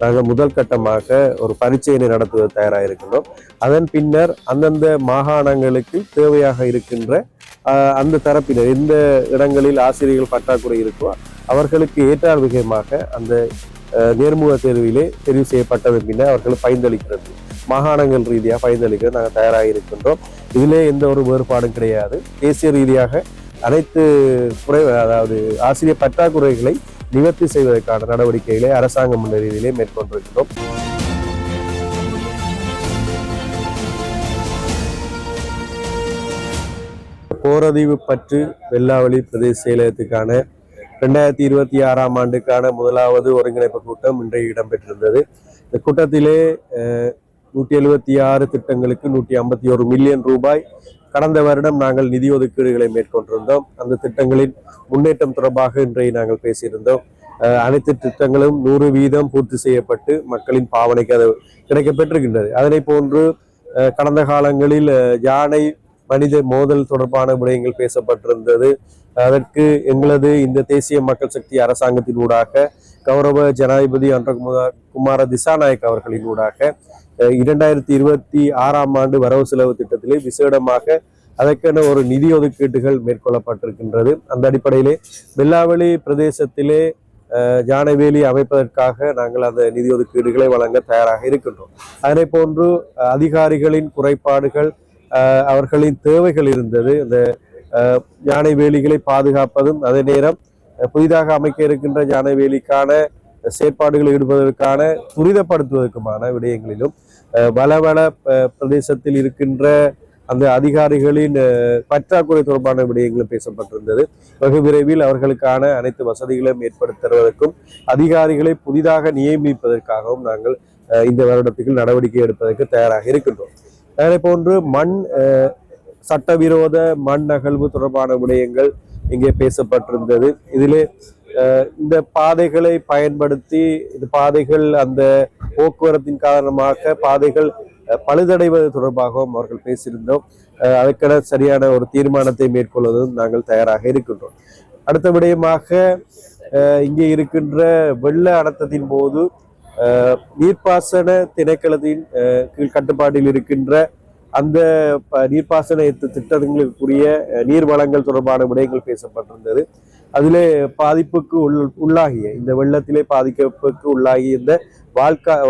நாங்கள் முதல் கட்டமாக ஒரு பரீட்சையினை நடத்துவது தயாராக இருக்கின்றோம். அதன் பின்னர் அந்தந்த மாகாணங்களுக்கு தேவையாக இருக்கின்ற அந்த தரப்பினர் எந்த இடங்களில் ஆசிரியர்கள் பற்றாக்குறை இருக்கோ அவர்களுக்கு ஏற்றார் விகமாக அந்த நேர்முக தேர்விலே தெரிவு செய்யப்பட்டதன் பின்னர் அவர்கள் பயிர்ந்தளிக்கிறது, மாகாணங்கள் ரீதியாக பயிர்ந்தளிக்கிறது நாங்கள் தயாராக இருக்கின்றோம். இதிலே எந்த ஒரு வேறுபாடும் கிடையாது. தேசிய ரீதியாக அனைத்து அதாவது ஆசிரியர் பற்றாக்குறைகளை நிவர்த்தி செய்வதற்கான நடவடிக்கைகளை அரசாங்கம் என்ற ரீதியிலே மேற்கொண்டிருக்கிறோம். போரதீவு பற்று வெள்ளாவளி பிரதேச செயலகத்துக்கான 2026ஆம் ஆண்டுக்கான முதலாவது ஒருங்கிணைப்பு கூட்டம் இன்றைய இடம்பெற்றிருந்தது. இந்த கூட்டத்திலே 176 திட்டங்களுக்கு 151 மில்லியன் ரூபாய் கடந்த வருடம் நாங்கள் நிதி ஒதுக்கீடுகளை மேற்கொண்டிருந்தோம். அந்த திட்டங்களின் முன்னேற்றம் தொடர்பாக இன்றைய நாங்கள் பேசியிருந்தோம். அனைத்து திட்டங்களும் 100% பூர்த்தி செய்யப்பட்டு மக்களின் பாவனைக்கு அது கிடைக்கப்பெற்றிருக்கின்றது. அதனை போன்று கடந்த காலங்களில் யானை மனித மோதல் தொடர்பான விடயங்கள் பேசப்பட்டிருந்தது. அதற்கு எங்களது இந்த தேசிய மக்கள் சக்தி அரசாங்கத்தின் ஊடாக கௌரவ ஜனாதிபதி குமார திசாநாயக் அவர்களின் ஊடாக 2026ஆம் ஆண்டு வரவு செலவு திட்டத்திலே விசேடமாக அதற்கென ஒரு நிதி ஒதுக்கீட்டுகள் மேற்கொள்ளப்பட்டிருக்கின்றது. அந்த அடிப்படையிலே வெள்ளாவளி பிரதேசத்திலே யானைவேலி அமைப்பதற்காக நாங்கள் அந்த நிதி ஒதுக்கீடுகளை வழங்க தயாராக இருக்கின்றோம். அதனை போன்று அதிகாரிகளின் குறைபாடுகள், அவர்களின் தேவைகள் இருந்தது. இந்த யானை வேலிகளை பாதுகாப்பதும் அதே நேரம் புதிதாக அமைக்க இருக்கின்ற யானை வேலிக்கான செயற்பாடுகளை ஈடுபடுவதற்கான துரிதப்படுத்துவதற்குமான விடயங்களிலும் வளவள பிரதேசத்தில் இருக்கின்ற அந்த அதிகாரிகளின் பற்றாக்குறை தொடர்பான விடயங்களும் பேசப்பட்டிருந்தது. வெகு விரைவில் அவர்களுக்கான அனைத்து வசதிகளையும் ஏற்படுத்துவதற்கும் அதிகாரிகளை புதிதாக நியமிப்பதற்காகவும் நாங்கள் இந்த வருடத்துக்கு நடவடிக்கை எடுப்பதற்கு தயாராக இருக்கின்றோம். அதே போன்று சட்டவிரோத மண் அகழ்வு தொடர்பான விடயங்கள் இங்கே பேசப்பட்டிருந்தது. இதிலே இந்த பாதைகளை பயன்படுத்தி இந்த பாதைகள் அந்த போக்குவரத்தின் காரணமாக பாதைகள் பழுதடைவது தொடர்பாகவும் அவர்கள் பேசியிருந்தோம். அதற்கென சரியான ஒரு தீர்மானத்தை மேற்கொள்வதும் நாங்கள் தயாராக இருக்கின்றோம். அடுத்த விடயமாக இங்கே இருக்கின்ற வெள்ள அனர்த்தத்தின் போது நீர்ப்பாசன திணைக்களத்தின் கீழ் கட்டுப்பாட்டில் இருக்கின்ற அந்த நீர்ப்பாசன திட்டங்களுக்குரிய நீர் வளங்கள் தொடர்பான விடயங்கள் பேசப்பட்டிருந்தது. அதிலே பாதிப்புக்கு உள்ளாகிய இந்த வெள்ளத்திலே பாதிப்புக்கு உள்ளாகிய இந்த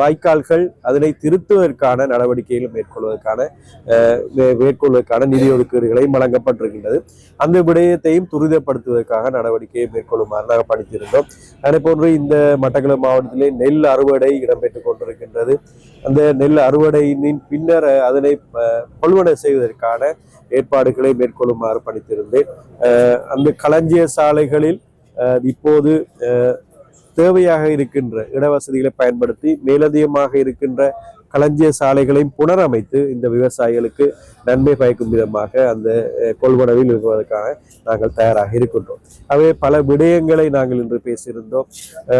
வாய்க்கால்கள் அதனை திருத்துவதற்கான நடவடிக்கைகளை மேற்கொள்வதற்கான நிதி ஒதுக்கீடுகளை வழங்கப்பட்டிருக்கின்றது. அந்த விடயத்தையும் துரிதப்படுத்துவதற்காக நடவடிக்கையை மேற்கொள்ளுமாறு நாங்கள் படித்திருந்தோம். அதே போன்று இந்த மட்டக்களப்பு மாவட்டத்திலே நெல் அறுவடை இடம்பெற்றுக் கொண்டிருக்கின்றது. அந்த நெல் அறுவடையின் பின்னர் அதனை கொள்வனை செய்வதற்கான ஏற்பாடுகளை மேற்கொள்ளுமாறு பணித்திருந்தேன். அந்த களஞ்சிய சாலைகளில் இப்போது தேவையாக இருக்கின்ற இடவசதிகளை பயன்படுத்தி மேலதிகமாக இருக்கின்ற களஞ்சிய சாலைகளையும் புனரமைத்து இந்த விவசாயிகளுக்கு நன்மை பயக்கும் விதமாக அந்த கொள்வனவில் இருப்பதற்காக நாங்கள் தயாராக இருக்கின்றோம். அவை பல விடயங்களை நாங்கள் இன்று பேசியிருந்தோம்.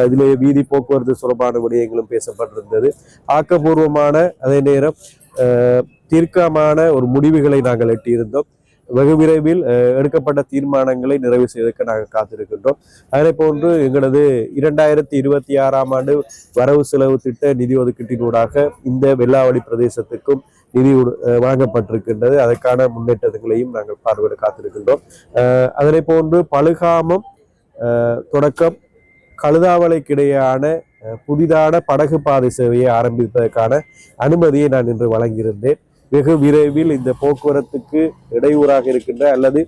இதிலே வீதி போக்குவரத்து தொடர்பான விடயங்களும் பேசப்பட்டிருந்தது. ஆக்கப்பூர்வமான அதே நேரம் தீர்க்கமான ஒரு முடிவுகளை நாங்கள் எட்டியிருந்தோம். வெகு விரைவில் எடுக்கப்பட்ட தீர்மானங்களை நிறைவு செய்வதற்கு நாங்கள் காத்திருக்கின்றோம். அதே போன்று எங்களது 2026ஆம் ஆண்டு வரவு செலவு திட்ட நிதி ஒதுக்கீட்டினூடாக இந்த வெள்ளாவளி பிரதேசத்துக்கும் நிதி வழங்கப்பட்டிருக்கின்றது. அதற்கான முன்னேற்றங்களையும் நாங்கள் பார்வையிட காத்திருக்கின்றோம். அதனை போன்று பழுகாமம் தொடக்கம் கழுதாவளைக்கிடையான புதிதான படகு பாதை சேவையை ஆரம்பிப்பதற்கான அனுமதியை நான் இன்று வழங்கியிருந்தேன். வெகு விரைவில் இந்த போக்குவரத்துக்கு இடையூறாக இருக்கின்ற அல்லது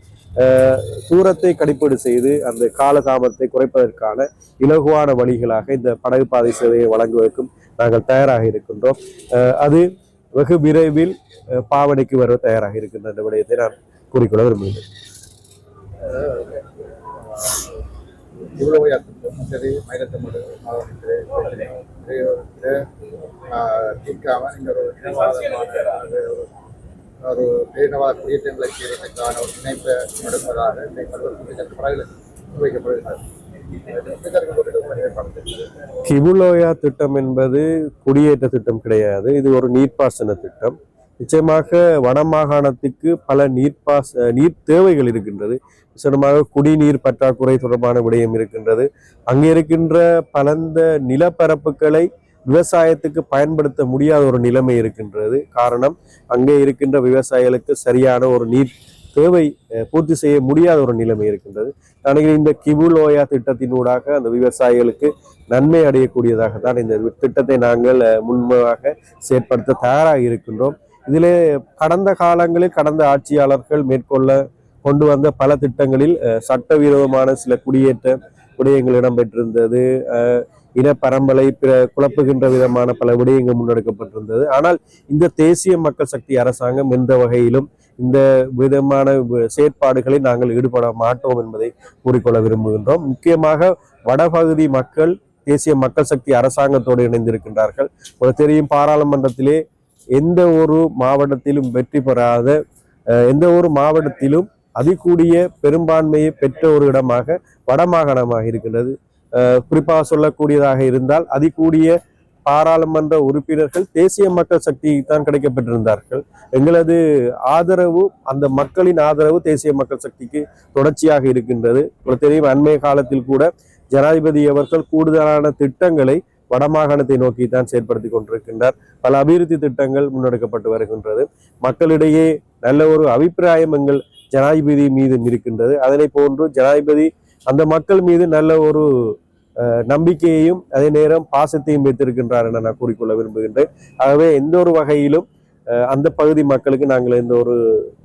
தூரத்தை கணிப்பீடு செய்து அந்த காலதாமத்தை குறைப்பதற்கான இலகுவான வழிகளாக இந்த படகு பாதை சேவையை வழங்குவதற்கும் நாங்கள் தயாராக இருக்கின்றோம். அது வெகு விரைவில் பாவனைக்கு வர தயாராக இருக்கின்ற விடயத்தை நான் கூறிக்கொள்ள விரும்புகிறேன். சரி, மயிலத்தமிழ் மாவட்டத்தில் தீர்க்காமல் நீங்கள் ஒரு பேரினவாத குடியேற்றங்களை செய்வதற்கான ஒரு இணைப்பை நடப்பதாக வைக்கப்படுகிறது. கிபுலோயா திட்டம் என்பது குடியேற்ற திட்டம் கிடையாது. இது ஒரு நீர்ப்பாசன திட்டம். நிச்சயமாக வடமாகாணத்துக்கு பல நீர் தேவைகள் இருக்கின்றது. நிச்சயமாக குடிநீர் பற்றாக்குறை தொடர்பான விடயம் இருக்கின்றது. அங்கே இருக்கின்ற பலந்த நிலப்பரப்புகளை விவசாயத்துக்கு பயன்படுத்த முடியாத ஒரு நிலைமை இருக்கின்றது. காரணம், அங்கே இருக்கின்ற விவசாயிகளுக்கு சரியான ஒரு நீர் தேவை பூர்த்தி செய்ய முடியாத ஒரு நிலைமை இருக்கின்றது. நினைக்கிறேன் இந்த கிபுலோயா திட்டத்தினூடாக அந்த விவசாயிகளுக்கு நன்மை அடையக்கூடியதாகத்தான் இந்த திட்டத்தை நாங்கள் முன்பாக செயற்படுத்த தயாராக இருக்கின்றோம். இதிலே கடந்த காலங்களில் கடந்த ஆட்சியாளர்கள் கொண்டு வந்த பல திட்டங்களில் சட்டவிரோதமான சில குடியேற்ற விடயங்கள் இடம்பெற்றிருந்தது. இன பரம்பலை குழப்புகின்ற விதமான பல விடயங்கள் முன்னெடுக்கப்பட்டிருந்தது. ஆனால் இந்த தேசிய மக்கள் சக்தி அரசாங்கம் எந்த வகையிலும் இந்த விதமான செயற்பாடுகளில் நாங்கள் ஈடுபட மாட்டோம் என்பதை கூறிக்கொள்ள விரும்புகின்றோம். முக்கியமாக வடபகுதி மக்கள் தேசிய மக்கள் சக்தி அரசாங்கத்தோடு இணைந்திருக்கின்றார்கள். ஒரு தெரியும், பாராளுமன்றத்திலே எந்த ஒரு மாவட்டத்திலும் வெற்றி பெறாத எந்த ஒரு மாவட்டத்திலும் அதிகூடிய பெரும்பான்மையை பெற்ற ஒரு இடமாக வடமாகாணமாக இருக்கின்றது. குறிப்பாக சொல்லக்கூடியதாக இருந்தால் அதிகூடிய பாராளுமன்ற உறுப்பினர்கள் தேசிய மக்கள் சக்திக்கு தான் கிடைக்கப்பட்டிருந்தார்கள். எங்களது ஆதரவு, அந்த மக்களின் ஆதரவு தேசிய மக்கள் சக்திக்கு தொடர்ச்சியாக இருக்கின்றது. தெரியும், அண்மைய காலத்தில் கூட ஜனாதிபதி அவர்கள் கூடுதலான திட்டங்களை வடமாகாணத்தை நோக்கி தான் செயற்படுத்தி கொண்டிருக்கின்றார். பல அபிவிருத்தி திட்டங்கள் முன்னெடுக்கப்பட்டு வருகின்றது. மக்களிடையே நல்ல ஒரு அபிப்பிராயம் எங்கள் ஜனாதிபதி மீது இருக்கின்றது. அதனை போன்று ஜனாதிபதி அந்த மக்கள் மீது நல்ல ஒரு நம்பிக்கையையும் அதே நேரம் பாசத்தையும் வைத்திருக்கின்றார் என நான் கூறிக்கொள்ள விரும்புகின்றேன். ஆகவே எந்த ஒரு வகையிலும் அந்த பகுதி மக்களுக்கு நாங்கள் எந்த ஒரு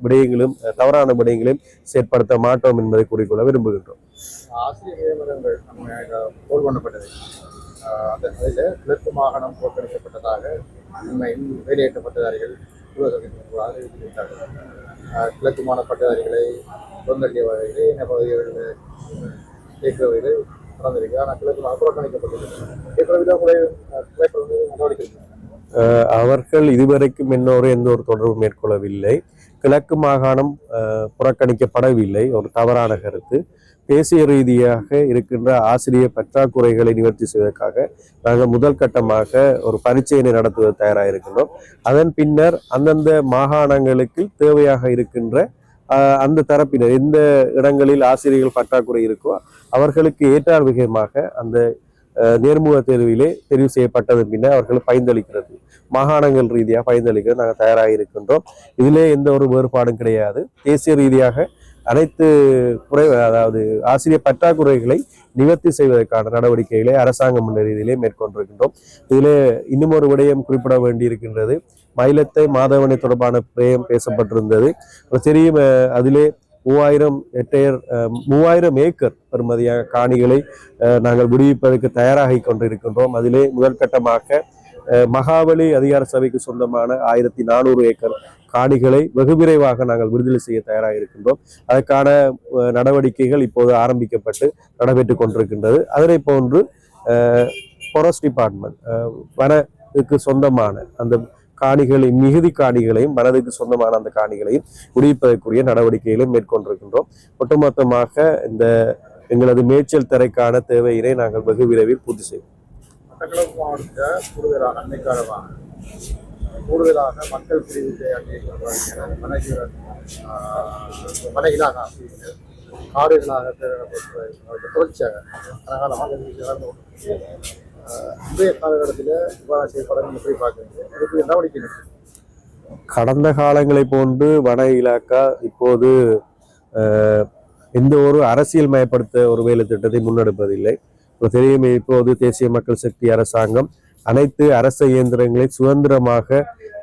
விடயங்களும் தவறான விடயங்களையும் செயற்படுத்த மாட்டோம் என்பதை கூறிக்கொள்ள விரும்புகின்றோம். ஆசிரியர் நியமனங்கள் போல் பண்ணப்பட்டது. அந்த அதில் கிழக்கு மாகாணம் புறக்கணிக்கப்பட்டதாக வேலையேற்ற பட்டதாரிகள் அறிவித்திருக்கிறார்கள். கிழக்கு மாகாண பட்டதாரிகளை புறந்தள்ளிய வகையில் என்ன பகுதிகளில் கேட்கிற வகையில் நடந்திருக்கு. ஆனால் கிழக்கு மாகாணம் புறக்கணிக்கப்பட்டது. நடவடிக்கை அவர்கள் இதுவரைக்கும் இன்னொரு எந்த ஒரு தொடர்பு மேற்கொள்ளவில்லை. கிழக்கு மாகாணம் புறக்கணிக்கப்படவில்லை, ஒரு தவறான கருத்து. தேசிய ரீதியாக இருக்கின்ற ஆசிரியர் பற்றாக்குறைகளை நிவர்த்தி செய்வதற்காக நாங்கள் முதல் கட்டமாக ஒரு பரீட்சையினை நடத்துவது தயாராக இருக்கின்றோம். அதன் பின்னர் அந்தந்த மாகாணங்களுக்கு தேவையாக இருக்கின்ற அந்த தரப்பினர் எந்த இடங்களில் ஆசிரியர்கள் பற்றாக்குறை இருக்கோ அவர்களுக்கு ஏற்றார் விகிதமாக அந்த நேர்முக தேர்விலே தெரிவு செய்யப்பட்டதன் பின்னர் அவர்கள் பயிர்ந்தளிக்கிறது, மாகாணங்கள் ரீதியாக பயிர்ந்தளிக்கிறது நாங்கள் தயாராக இருக்கின்றோம். இதிலே எந்த ஒரு வேறுபாடும் கிடையாது. தேசிய ரீதியாக அனைத்து அதாவது ஆசிரியர் பற்றாக்குறைகளை நிவர்த்தி செய்வதற்கான நடவடிக்கைகளை அரசாங்கம் என்ற ரீதியிலே மேற்கொண்டிருக்கின்றோம். இதிலே இன்னும் ஒரு விடயம் குறிப்பிட வேண்டியிருக்கின்றது. மயிலத்தை மாதவனை தொடர்பான பிரயம் பேசப்பட்டிருந்தது. தெரியும், அதிலே 3000 ஏக்கர் பெறுமதியாக காணிகளை நாங்கள் விடுவிப்பதற்கு தயாராகி கொண்டிருக்கின்றோம். அதிலே முதல் கட்டமாக மகாபலி அதிகார சபைக்கு சொந்தமான 1400 ஏக்கர் காணிகளை வெகு விரைவாக நாங்கள் விடுதலை செய்ய தயாராக இருக்கின்றோம். அதற்கான நடவடிக்கைகள் இப்போது ஆரம்பிக்கப்பட்டு நடைபெற்றுக் கொண்டிருக்கின்றது. அதனை போன்று ஃபாரஸ்ட் டிபார்ட்மெண்ட் வனத்துக்கு சொந்தமான அந்த காணிகளை, மிகுதி காணிகளையும் வனதுக்கு சொந்தமான அந்த காணிகளையும் விடுவிப்பதற்குரிய நடவடிக்கைகளை மேற்கொண்டிருக்கின்றோம். ஒட்டுமொத்தமாக இந்த எங்களது மேய்ச்சல் தரைக்கான தேவையினை நாங்கள் வெகு விரைவில் பூர்த்தி செய்வோம். மட்டக்களப்பு மாவட்டத்தில் கூடுதலாக மக்கள் பிரிவு மனைகளாக காடுகளாக தொடர்ச்சியாக இன்றைய காலகட்டத்தில் இவ்வாறு செய்யப்படும் எப்படி பார்க்குறது, அதுக்கு நடவடிக்கை கடந்த காலங்களை போன்று வன இலாக்கா இப்போது எந்த ஒரு அரசியல் மயப்படுத்த ஒரு வேலை திட்டத்தை முன்னெடுப்பதில்லை. தெரியுமே, இப்போது தேசிய மக்கள் சக்தி அரசாங்கம் அனைத்து அரச இயந்திரங்களை சுதந்திரமாக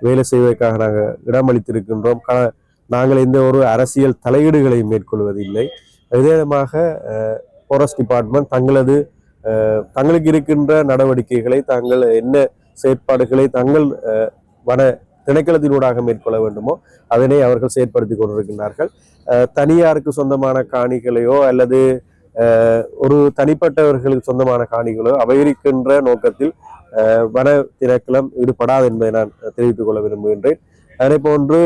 வேலை செய்வதற்காக நாங்கள் இடமளித்திருக்கின்றோம். நாங்கள் எந்த ஒரு அரசியல் தலையீடுகளை மேற்கொள்வதில்லை. விதமாக ஃபாரஸ்ட் டிபார்ட்மெண்ட் தங்களுக்கு இருக்கின்ற நடவடிக்கைகளை, தாங்கள் என்ன செயற்பாடுகளை தங்கள் வன திணைக்களத்தினூடாக மேற்கொள்ள வேண்டுமோ அதனை அவர்கள் செயற்படுத்தி கொண்டிருக்கின்றார்கள். தனியாருக்கு சொந்தமான காணிகளையோ அல்லது ஒரு தனிப்பட்டவர்களுக்கு சொந்தமான காணிகளோ அபகரிக்கின்ற நோக்கத்தில் வன திணைக்களம் ஈடுபடாது என்பதை நான் தெரிவித்துக் கொள்ள விரும்புகின்றேன். அதனை போன்று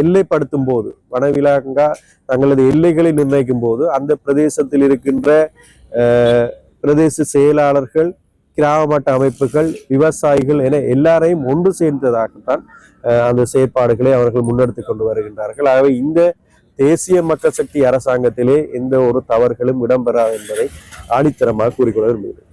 எல்லைப்படுத்தும் போது வனவிலங்கா தங்களது எல்லைகளை நிர்ணயிக்கும் போது அந்த பிரதேசத்தில் இருக்கின்ற பிரதேச செயலாளர்கள், கிராம மட்ட அமைப்புகள், விவசாயிகள் என எல்லாரையும் ஒன்று சேர்ந்ததாகத்தான் அந்த செயற்பாடுகளை அவர்கள் முன்னெடுத்து கொண்டு வருகின்றார்கள். ஆகவே இந்த தேசிய மக்கள் சக்தி அரசாங்கத்திலே எந்த ஒரு தவறுகளும் இடம்பெறாது என்பதை ஆணித்தரமாக கூறிக்கொள்ள விரும்புகிறேன்.